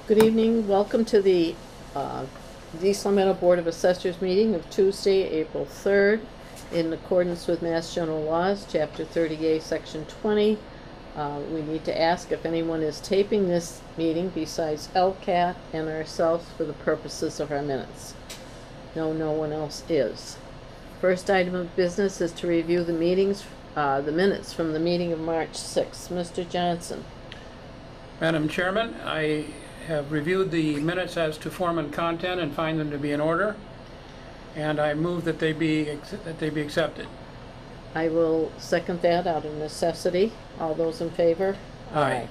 Good evening. Welcome to the East Long Meadow Board of Assessors meeting of Tuesday, April 3rd. In accordance with Mass General Laws, Chapter 38, Section 20, we need to ask if anyone is taping this meeting besides LCAT and ourselves for the purposes of our minutes. No one else is. First item of business is to review the minutes from the meeting of March 6th. Mr. Johnson. Madam Chairman, I have reviewed the minutes as to form and content and find them to be in order, and I move that they be accepted. I will second that out of necessity. All those in favor? Aye.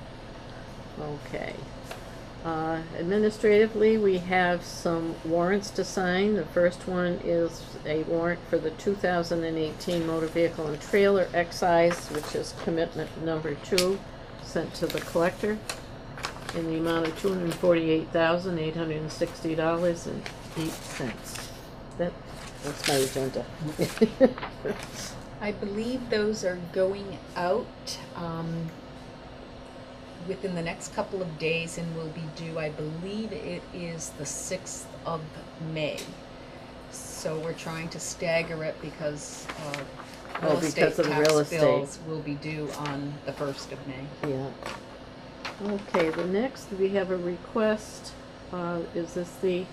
Okay. Administratively, we have some warrants to sign. The first one is a warrant for the 2018 motor vehicle and trailer excise, which is commitment number 2, sent to the collector in the amount of $248,860.08. That's my agenda. I believe those are going out within the next couple of days and will be due, I believe it is the 6th of May. So we're trying to stagger it because real estate tax bills will be due on the 1st of May. Yeah. Okay, the next we have a request. Is this the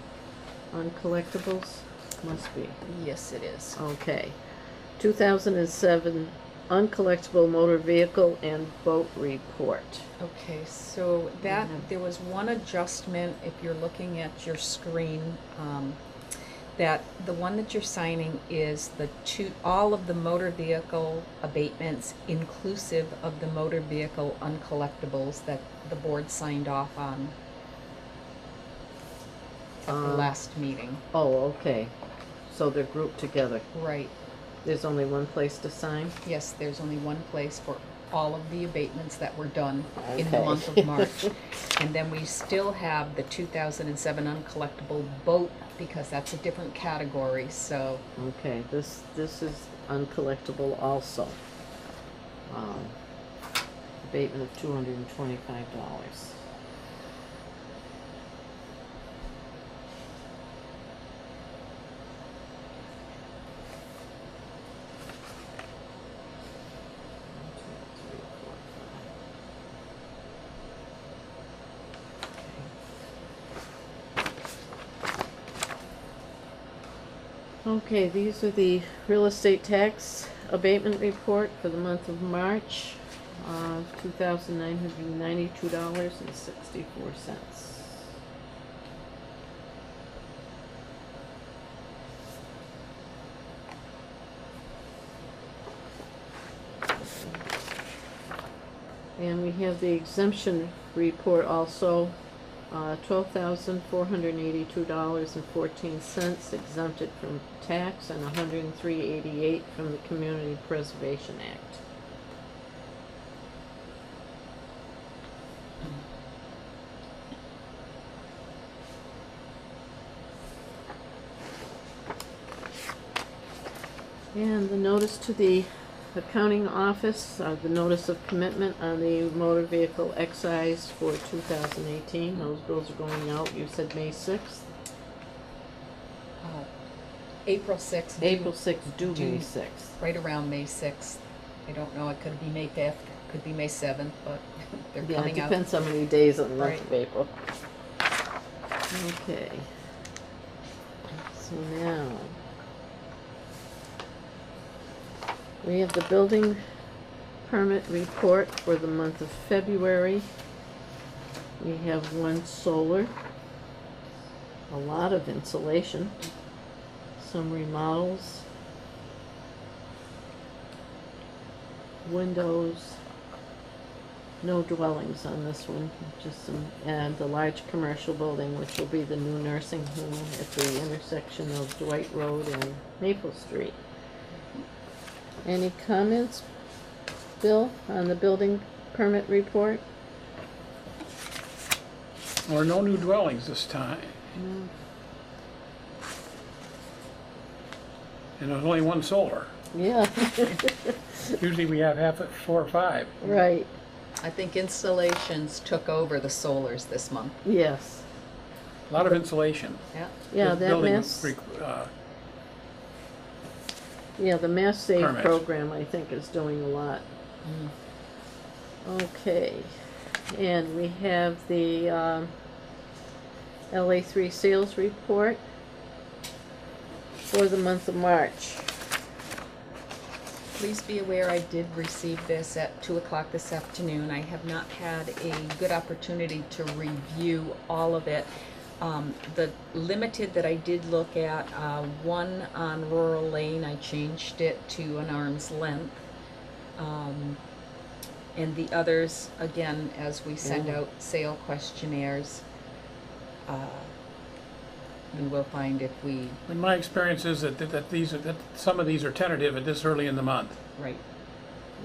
uncollectibles? Must be. Yes, it is. Okay. 2007 uncollectible motor vehicle and boat report. Okay, so that there was one adjustment if you're looking at your screen, that the one that you're signing is all of the motor vehicle abatements inclusive of the motor vehicle uncollectibles that the board signed off on at the last meeting. Oh, okay. So they're grouped together. Right. There's only one place to sign? Yes, there's only one place for all of the abatements that were done in the Okay. month of March. And then we still have the 2007 uncollectible boat because that's a different category, so. Okay, this is uncollectible also. Abatement of $225. Okay, these are the real estate tax abatement report for the month of March, $2,992.64. And we have the exemption report also. $12,482.14 exempted from tax and $103.88 from the Community Preservation Act. And the notice to the accounting office, the notice of commitment on the motor vehicle excise for 2018. Those bills are going out. You said May 6th? April 6th. April 6th, due May 6th. Right around May 6th. I don't know, it could be May 5th, could be May 7th, but they're coming Yeah, it out. depends how many days on the month Right. of April. Okay. So now, we have the building permit report for the month of February. We have one solar, a lot of insulation, some remodels, windows, no dwellings on this one, just some, and the large commercial building, which will be the new nursing home at the intersection of Dwight Road and Maple Street. Any comments, Bill, on the building permit report? There are no new dwellings this time, No. and there's only one solar. Yeah. Usually we have 4 or 5. Right. I think installations took over the solars this month. Yes. A lot of insulation. Yeah. Yeah, This that building mass, yeah, the Mass Save permits. program, I think, is doing a lot. Okay, and we have the LA3 sales report for the month of March. Please be aware I did receive this at 2 o'clock this afternoon. I have not had a good opportunity to review all of it. The limited that I did look at, one on Rural Lane, I changed it to an arm's length. And the others, again, as we send Yeah. out sale questionnaires, you will find if we, And my experience is that some of these are tentative at this early in the month. right.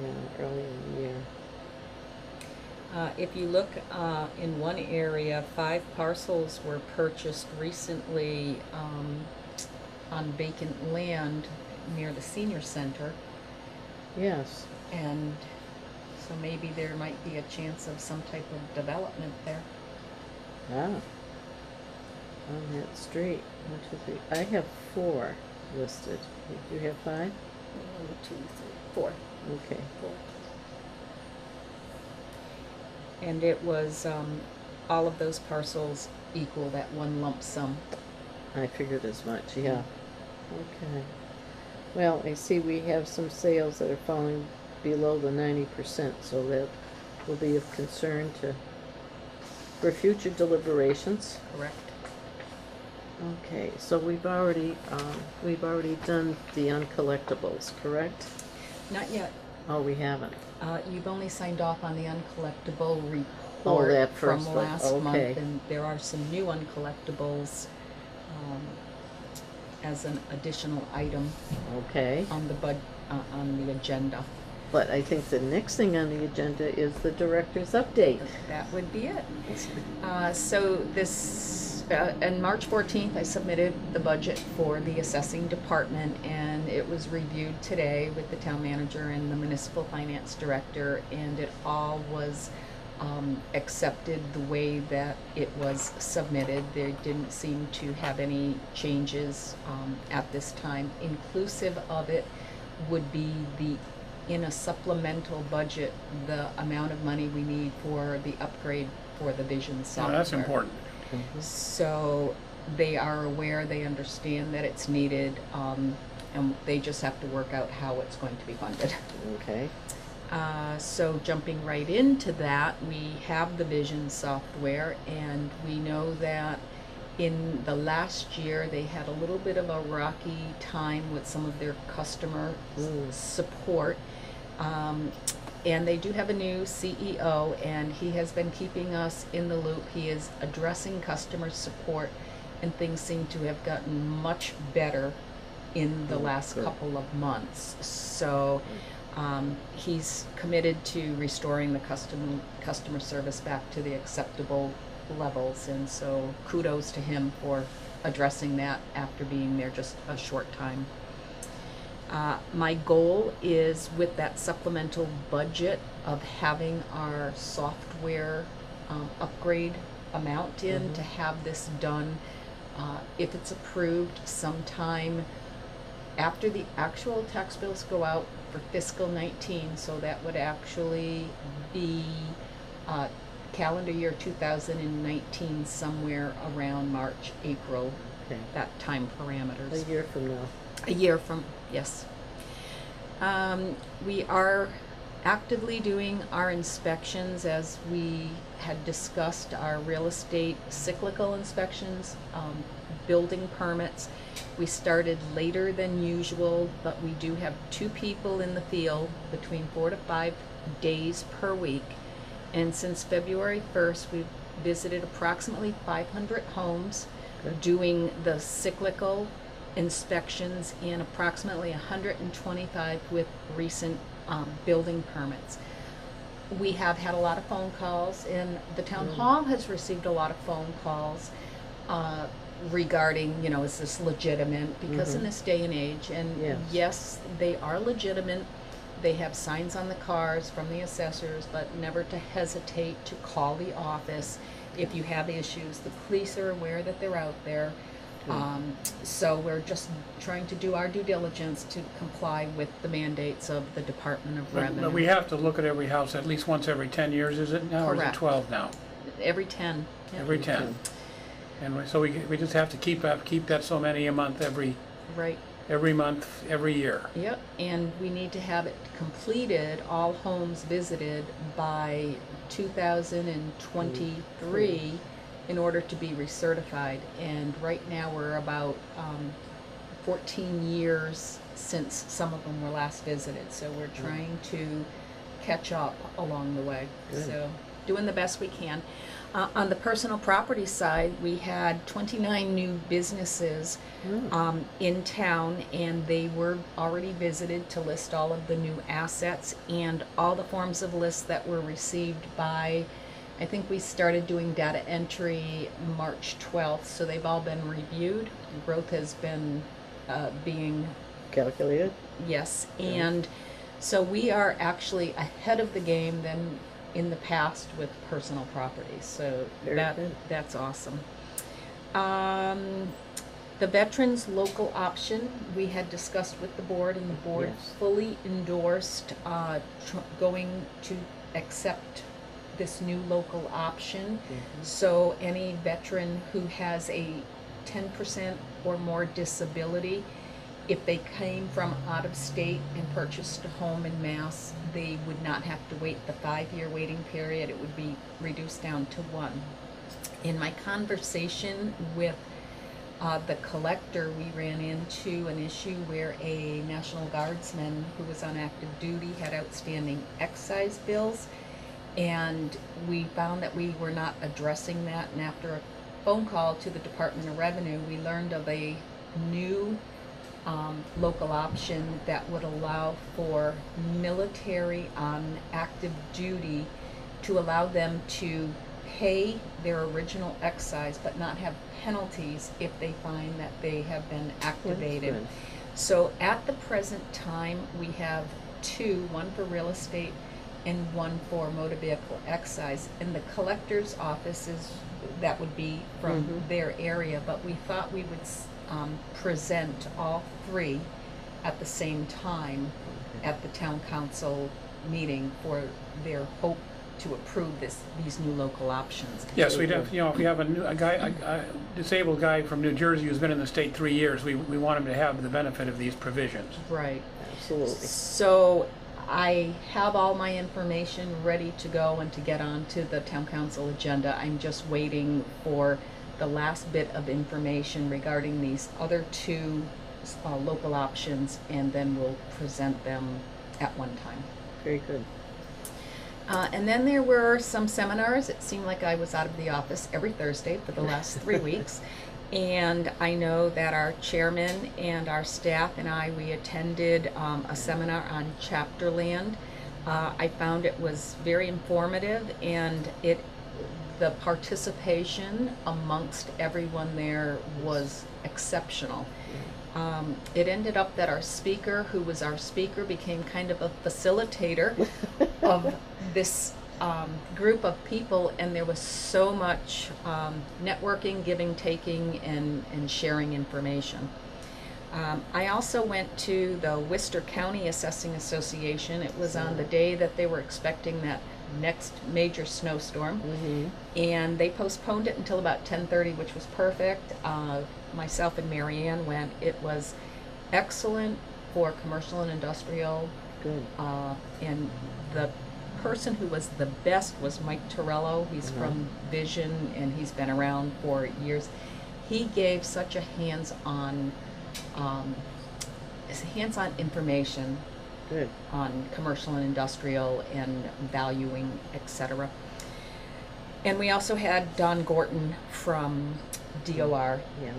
Yeah, early in the year. If you look in one area, 5 parcels were purchased recently on vacant land near the senior center. Yes. And so maybe there might be a chance of some type of development there. Ah. On that street. 1, 2, 3. I have 4 listed. You have 5? 1, 2, 3, 4. Okay. 4. And it was all of those parcels equal that one lump sum. I figured as much, yeah. Okay. Well, I see we have some sales that are falling below the 90%, so that will be of concern for future deliberations. Correct. Okay, so we've already done the uncollectibles, correct? Not yet. Oh, we haven't. You've only signed off on the uncollectible report Oh, that from first one. last month, Okay. and there are some new uncollectibles as an additional item Okay. on the agenda. But I think the next thing on the agenda is the director's update. That would be it. So on March 14th, I submitted the budget for the assessing department, and it was reviewed today with the town manager and the municipal finance director, and it all was accepted the way that it was submitted. There didn't seem to have any changes at this time. Inclusive of it would be in a supplemental budget, the amount of money we need for the upgrade for the vision Now, software. that's important. So they are aware, they understand that it's needed, and they just have to work out how it's going to be funded. Okay. So jumping right into that, we have the vision software, and we know that in the last year they had a little bit of a rocky time with some of their customer support. And they do have a new CEO, and he has been keeping us in the loop. He is addressing customer support, and things seem to have gotten much better in the last good. couple of months. So he's committed to restoring the customer service back to the acceptable levels, and so kudos to him for addressing that after being there just a short time. My goal is, with that supplemental budget, of having our software upgrade amount in to have this done, if it's approved, sometime after the actual tax bills go out for fiscal 19. So that would actually be calendar year 2019, somewhere around March, April, Okay. that time parameters. A year from now. A year from, yes. We are actively doing our inspections, as we had discussed, our real estate cyclical inspections, building permits. We started later than usual, but we do have 2 people in the field between 4 to 5 days per week. And since February 1st, we've visited approximately 500 homes, Good. doing the cyclical inspections, and approximately 125 with recent building permits. We have had a lot of phone calls, and the town hall has received a lot of phone calls regarding, is this legitimate? Because in this day and age, and Yes. yes, they are legitimate. They have signs on the cars from the assessors, but never to hesitate to call the office if you have issues. The police are aware that they're out there. So we're just trying to do our due diligence to comply with the mandates of the Department of Revenue. But we have to look at every house at least once every 10 years, is it now? Or is Correct. it 12 now? Every 10. Yeah. Every 10. And so we just have to keep that so many a month Right. every month, every year. Yep, and we need to have it completed, all homes visited by 2023 in order to be recertified. And right now we're about 14 years since some of them were last visited, so we're trying to catch up along the way. Good. So doing the best we can. On the personal property side, we had 29 new businesses in town, and they were already visited to list all of the new assets and all the forms of lists that were received by, I think we started doing data entry March 12th, so they've all been reviewed. Growth has been being Calculated? Yes, and so we are actually ahead of the game than in the past with personal properties, so Very good. that's awesome. The veterans local option, we had discussed with the board, and the board Yes. fully endorsed going to accept this new local option. So any veteran who has a 10% or more disability, if they came from out of state and purchased a home in Mass, they would not have to wait the 5-year waiting period. It would be reduced down to 1. In my conversation with the collector, we ran into an issue where a National Guardsman who was on active duty had outstanding excise bills, and we found that we were not addressing that. And after a phone call to the Department of Revenue, we learned of a new local option that would allow for military on active duty to allow them to pay their original excise but not have penalties if they find that they have been activated. Good. So at the present time, we have 2, one for real estate and one for motor vehicle excise. And the collector's offices, that would be from their area, but we thought we would present all 3 at the same time at the town council meeting for their hope to approve these new local options. Yes, we'd have, if we have a disabled guy from New Jersey who's been in the state 3 years, we want him to have the benefit of these provisions. Right. Absolutely. So I have all my information ready to go and to get onto the town council agenda. I'm just waiting for the last bit of information regarding these other 2 local options, and then we'll present them at one time. Very good. And then there were some seminars. It seemed like I was out of the office every Thursday for the last 3 weeks. And I know that our chairman and our staff and we attended a seminar on chapter land. I found it was very informative, and the participation amongst everyone there was exceptional. It ended up that our speaker, who was our speaker, became kind of a facilitator of this group of people, and there was so much networking, giving, taking, and sharing information. I also went to the Worcester County Assessing Association. It was on the day that they were expecting that next major snowstorm, and they postponed it until about 10:30, which was perfect. Myself and Marianne went. It was excellent for commercial and industrial. Good. And the person who was the best was Mike Torello. He's from Vision, and he's been around for years. He gave such a hands-on information Good. on commercial and industrial and valuing, etc. And we also had Don Gorton from DOR. Yeah.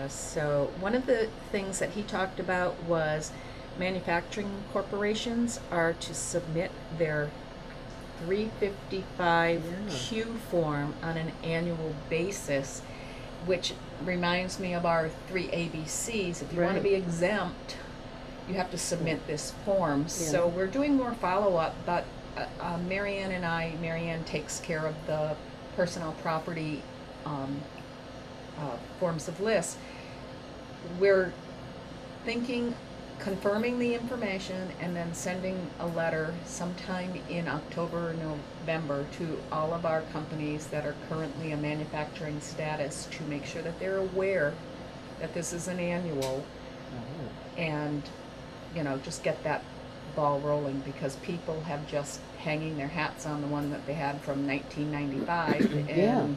So one of the things that he talked about was manufacturing corporations are to submit their 355Q form on an annual basis, which reminds me of our 3 ABCs. If you want to be exempt, you have to submit this form. So we're doing more follow-up, but Marianne takes care of the personal property forms of list. We're thinking confirming the information and then sending a letter sometime in October or November to all of our companies that are currently a manufacturing status to make sure that they're aware that this is an annual, and just get that ball rolling, because people have just hanging their hats on the one that they had from 1995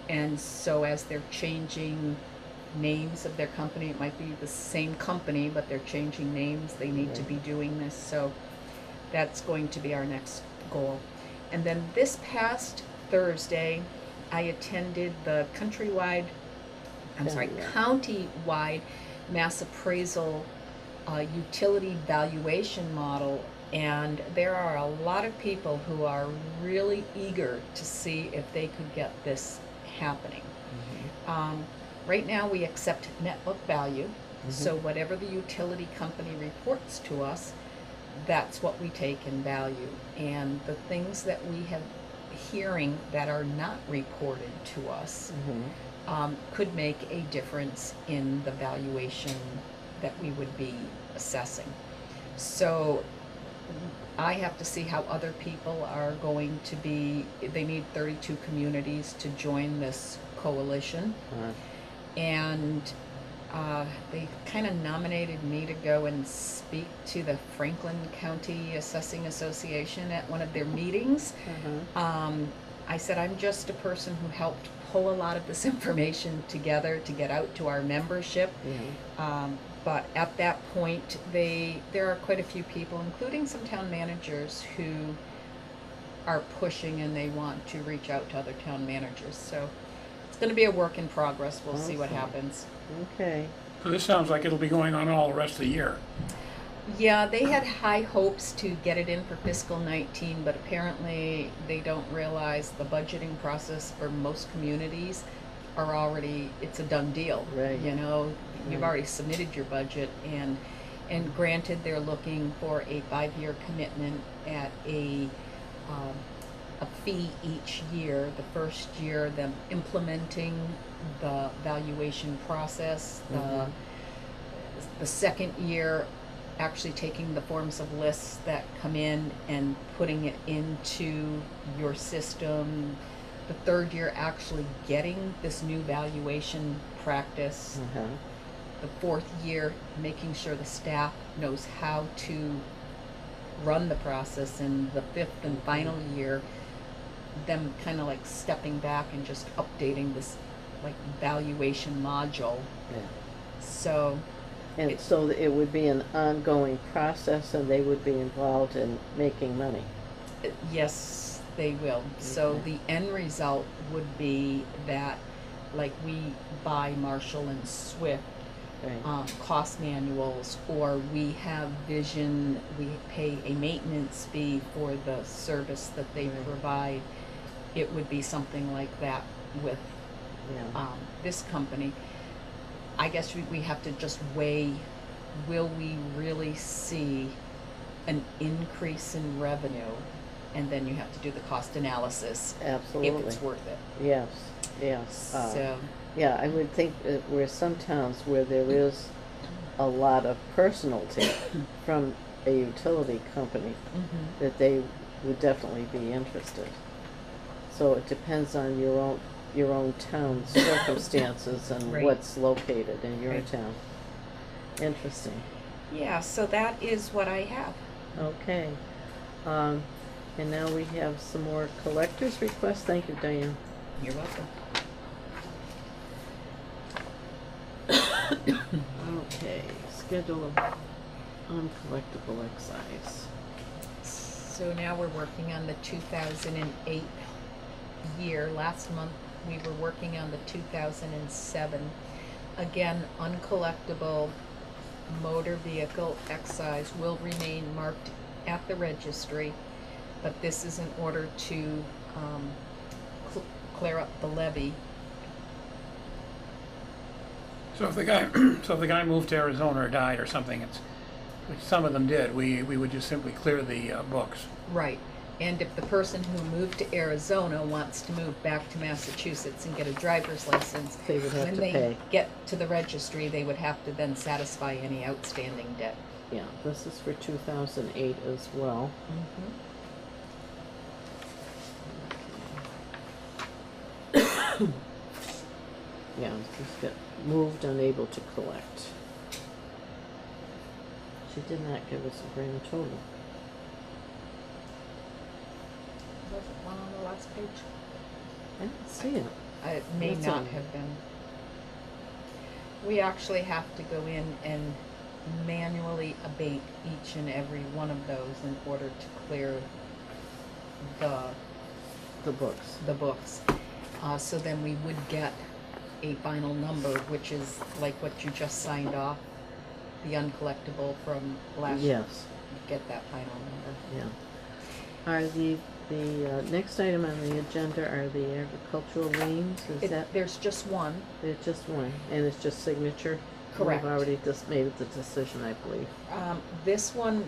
and so as they're changing names of their company, it might be the same company but they're changing names, they need to be doing this. So that's going to be our next goal. And then this past Thursday I attended the countywide mass appraisal utility valuation model, and there are a lot of people who are really eager to see if they could get this happening. Right now we accept net book value, so whatever the utility company reports to us, that's what we take in value. And the things that we have hearing that are not reported to us could make a difference in the valuation that we would be assessing. So I have to see how other people are going to be. They need 32 communities to join this coalition. And they kind of nominated me to go and speak to the Franklin County Assessing Association at one of their meetings. I said I'm just a person who helped pull a lot of this information together to get out to our membership. But at that point, there are quite a few people, including some town managers, who are pushing and they want to reach out to other town managers. So it's going to be a work in progress. We'll see what happens. Okay. So this sounds like it'll be going on all the rest of the year. Yeah, they had high hopes to get it in for fiscal 19, but apparently they don't realize the budgeting process for most communities are already, it's a done deal. Right. You've already submitted your budget, and granted they're looking for a 5-year commitment at a fee each year. The first year, them implementing the valuation process. The second year, actually taking the forms of lists that come in and putting it into your system. The third year, actually getting this new valuation practice. The fourth year, making sure the staff knows how to run the process. And the fifth and final year, them kind of like stepping back and just updating this like valuation module. So it would be an ongoing process, and they would be involved in making money. Yes, they will. So the end result would be that, like, we buy Marshall and Swift cost manuals, or we have Vision, we pay a maintenance fee for the service that they provide. It would be something like that with this company. I guess we have to just weigh, will we really see an increase in revenue? And then you have to do the cost analysis. Absolutely. If it's worth it. Yes. So. Yeah, I would think that where some towns where there is a lot of personality from a utility company, that they would definitely be interested. So it depends on your own town's circumstances and what's located in your town. Interesting. Yeah, so that is what I have. Okay. And now we have some more collectors' requests. Thank you, Diane. You're welcome. Okay, schedule of uncollectible excise. So now we're working on the 2008 year. Last month we were working on the 2007. Again, uncollectible motor vehicle excise will remain marked at the registry, but this is in order to clear up the levy. So if the guy moved to Arizona or died or something, which some of them did, we would just simply clear the books. Right. And if the person who moved to Arizona wants to move back to Massachusetts and get a driver's license, They would have when to they pay. get to the registry, they would have to then satisfy any outstanding debt. Yeah, this is for 2008 as well. Yeah, just get moved, unable to collect. She did not give us a grand total. Was it one on the last page? I don't see it. It may That's not on- have been. We actually have to go in and manually abate each and every one of those in order to clear The books. the books. So then we would get a final number, which is like what you just signed off, the uncollectible from last year. Yes, Get that final number. yeah. Are the next item on the agenda are the agricultural liens? Is that, There's just one. there's just one, and it's just signature? Correct. We've already just made the decision, I believe. This one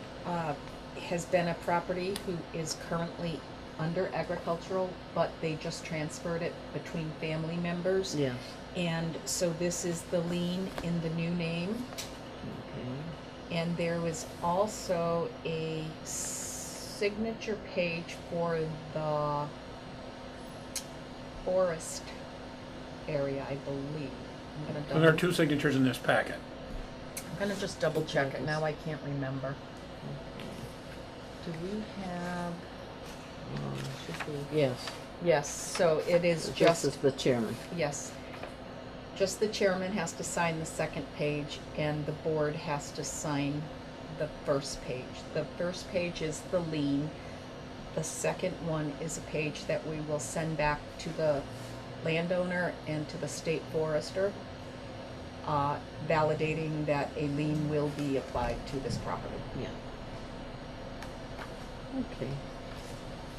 has been a property who is currently under agricultural, but they just transferred it between family members. Yes. And so this is the lien in the new name. Okay. And there was also a signature page for the forest area, I believe. I'm gonna So there are double, two signatures in this packet. I'm gonna just double check it, now I can't remember. Do we have, Should be, yes. yes, so it is This just, is the chairman. yes. Just the chairman has to sign the second page and the board has to sign the first page. The first page is the lien. The second one is a page that we will send back to the landowner and to the state forester, validating that a lien will be applied to this property. Yeah.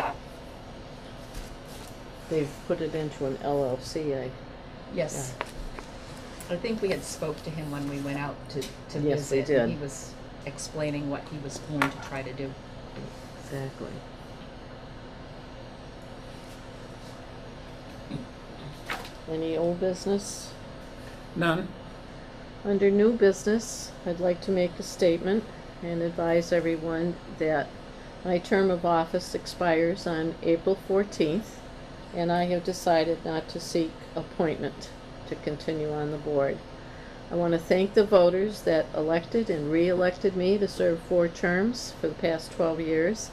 Okay. They've put it into an LLC, Yes. I think we had spoke to him when we went out to Yes, we visit. And he did. was explaining what he was going to try to do. exactly. Any old business? None? Under new business, I'd like to make a statement and advise everyone that my term of office expires on April 14th, and I have decided not to seek appointment to continue on the board. I want to thank the voters that elected and re-elected me to serve 4 terms for the past 12 years,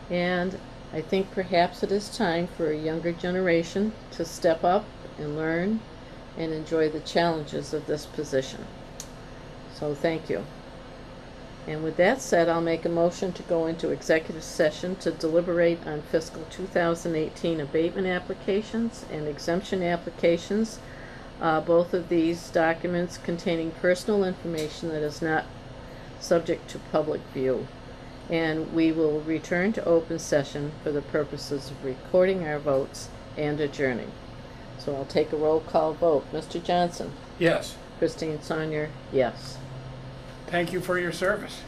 and I think perhaps it is time for a younger generation to step up and learn and enjoy the challenges of this position. So thank you. And with that said, I'll make a motion to go into executive session to deliberate on fiscal 2018 abatement applications and exemption applications. Both of these documents containing personal information that is not subject to public view. And we will return to open session for the purposes of recording our votes and adjourning. So I'll take a roll call vote. Mr. Johnson? Yes. Christine Saunier? Yes. Thank you for your service.